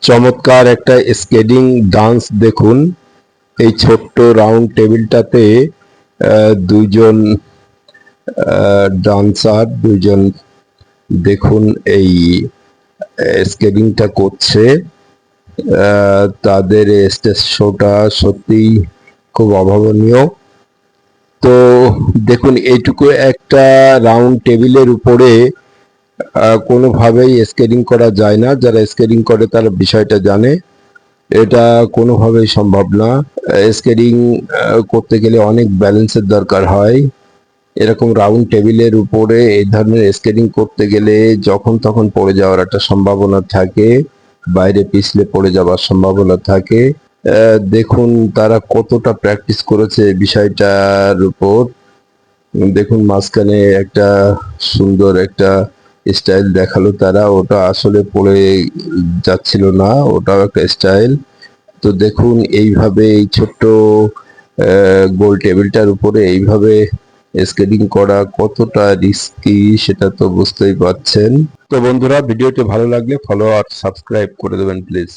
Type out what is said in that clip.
চমৎকার একটা skating dance দেখুন। এই ছোট্ট রাউন্ড টেবিলটাতে দুইজন ডান্সার দুইজন দেখুন এই স্কেটিংটা করছে। তাদের স্টেজ শোটা সত্যিই খুব অভাবনীয়। তো দেখুন এইটুকু একটা রাউন্ড টেবিলের উপরে কোনোভাবেই স্কেটিং করা যায় না। যারা স্কেটিং করে তারা বিষয়টা জানে। এটা কোনোভাবেই সম্ভব না। স্কেটিং করতে গেলে অনেক ব্যালেন্সের দরকার হয়। এরকম রাউন্ড টেবিলের উপরে এই ধরনের স্কেটিং করতে গেলে যখন তখন পড়ে যাওয়ার একটা সম্ভাবনা থাকে, বাইরে পিছলে পড়ে যাওয়ার সম্ভাবনা থাকে। দেখুন তারা কতটা প্র্যাকটিস করেছে বিষয়টার উপর। দেখুন মাঝখানে একটা সুন্দর একটা স্টাইল দেখালো তারা, ওটা আসলে পড়ে যাচ্ছিল না, ওটাও একটা স্টাইল। তো দেখুন এইভাবে এই ছোট্ট গোল টেবিলটার উপরে এইভাবে স্কেটিং করা কতটা রিস্কি সেটা তো বুঝতেই পারছেন। তো বন্ধুরা, ভিডিওটি ভালো লাগলে ফলো আর সাবস্ক্রাইব করে দেবেন প্লিজ।